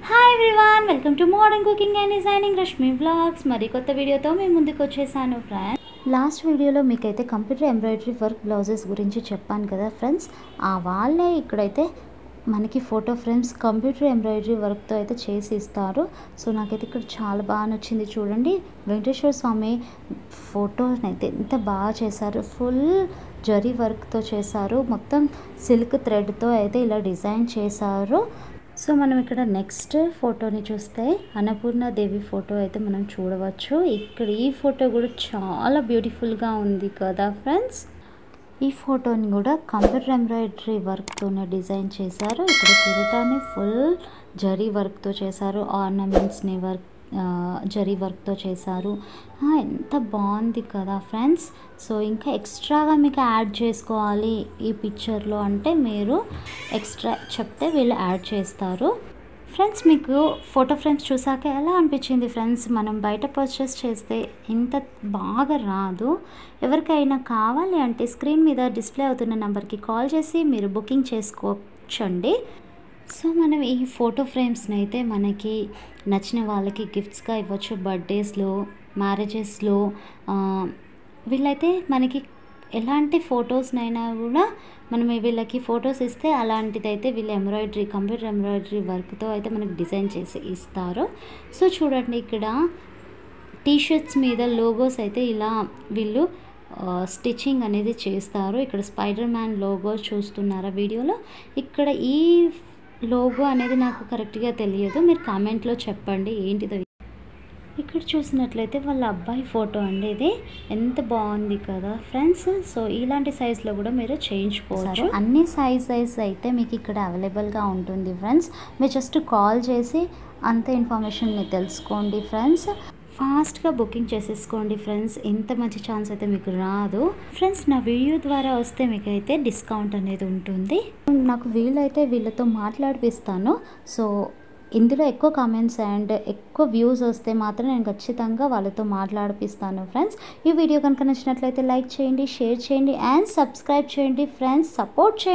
Hi everyone, welcome to modern cooking and designing Rashmi vlogs. మరి కొత్త వీడియోతో మేము ముందుకు వచ్చేసాను ఫ్రెండ్స్. లాస్ట్ వీడియోలో మీకైతే కంప్యూటర్ ఎంబ్రాయిడరీ వర్క్ బ్లౌజెస్ గురించి చెప్పాను కదా ఫ్రెండ్స్. ఆ వాళ్ళే ఇక్కడైతే మనకి ఫోటో ఫ్రేమ్స్ కంప్యూటర్ ఎంబ్రాయిడరీ వర్క్తో అయితే చేసి ఇస్తారు. సో నాకైతే ఇక్కడ చాలా బాగా నచ్చింది. చూడండి, వెంకటేశ్వర స్వామి ఫోటోని అయితే ఎంత బాగా చేశారు. ఫుల్ జరీ వర్క్తో చేశారు. మొత్తం సిల్క్ థ్రెడ్తో అయితే ఇలా డిజైన్ చేశారు. సో మనం ఇక్కడ నెక్స్ట్ ఫోటోని చూస్తే అన్నపూర్ణాదేవి ఫోటో అయితే మనం చూడవచ్చు. ఇక్కడ ఈ ఫోటో కూడా చాలా బ్యూటిఫుల్గా ఉంది కదా ఫ్రెండ్స్. ఈ ఫోటోని కూడా కంప్యూటర్ ఎంబ్రాయిడరీ వర్క్తోనే డిజైన్ చేశారు. ఇక్కడ కిరీటాన్ని ఫుల్ జరీ వర్క్తో చేశారు. ఆర్నమెంట్స్ని జరీ వర్క్తో చేశారు. ఎంత బాగుంది కదా ఫ్రెండ్స్. సో ఇంకా ఎక్స్ట్రాగా మీకు యాడ్ చేసుకోవాలి ఈ పిక్చర్లో అంటే మీరు ఎక్స్ట్రా చెప్తే వీళ్ళు యాడ్ చేస్తారు. ఫ్రెండ్స్, మీకు ఫోటో ఫ్రేమ్స్ చూసాక ఎలా అనిపించింది ఫ్రెండ్స్? మనం బయట పర్చేస్ చేస్తే ఇంత బాగా రాదు. ఎవరికైనా కావాలి అంటే స్క్రీన్ మీద డిస్ప్లే అవుతున్న నెంబర్కి కాల్ చేసి మీరు బుకింగ్ చేసుకోవచ్చండి. సో మనం ఈ ఫోటో ఫ్రేమ్స్ని అయితే మనకి నచ్చిన వాళ్ళకి గిఫ్ట్స్గా ఇవ్వచ్చు. బర్త్డేస్లో, మ్యారేజెస్లో వీళ్ళైతే మనకి ఎలాంటి ఫొటోస్నైనా కూడా మనం వీళ్ళకి ఫొటోస్ ఇస్తే అలాంటిదైతే వీళ్ళు కంప్యూటర్ ఎంబ్రాయిడరీ వర్క్తో అయితే మనకి డిజైన్ చేసి ఇస్తారు. సో చూడండి, ఇక్కడ టీషర్ట్స్ మీద లోగోస్ అయితే ఇలా వీళ్ళు స్టిచ్చింగ్ అనేది చేస్తారు. ఇక్కడ స్పైడర్ మ్యాన్ లోగో చూస్తున్నారా వీడియోలో? ఇక్కడ ఈ లోగో అనేది నాకు కరెక్ట్గా తెలియదు, మీరు కామెంట్లో చెప్పండి ఏంటిదో. ఇక్కడ చూసినట్లయితే వాళ్ళ అబ్బాయి ఫోటో అండి. ఇది ఎంత బాగుంది కదా ఫ్రెండ్స్. సో ఇలాంటి సైజులో కూడా మీరు చేయించుకోవచ్చు. అన్ని సైజెస్ అయితే మీకు ఇక్కడ అవైలబుల్గా ఉంటుంది ఫ్రెండ్స్. మీరు జస్ట్ కాల్ చేసి అంత ఇన్ఫర్మేషన్ మీరు తెలుసుకోండి ఫ్రెండ్స్. ఫాస్ట్గా బుకింగ్ చేసేసుకోండి ఫ్రెండ్స్. ఇంత మంచి ఛాన్స్ అయితే మీకు రాదు ఫ్రెండ్స్. నా వీడియో ద్వారా వస్తే మీకు అయితే డిస్కౌంట్ అనేది ఉంటుంది. నాకు వీళ్ళైతే వీళ్ళతో మాట్లాడిపిస్తాను. సో ఇందులో ఎక్కువ కామెంట్స్ అండ్ ఎక్కువ వ్యూస్ వస్తే మాత్రం నేను ఖచ్చితంగా వాళ్ళతో మాట్లాడిపిస్తాను ఫ్రెండ్స్. ఈ వీడియో కనుక నచ్చినట్లయితే లైక్ చేయండి, షేర్ చేయండి అండ్ సబ్స్క్రైబ్ చేయండి ఫ్రెండ్స్. సపోర్ట్ చేయండి.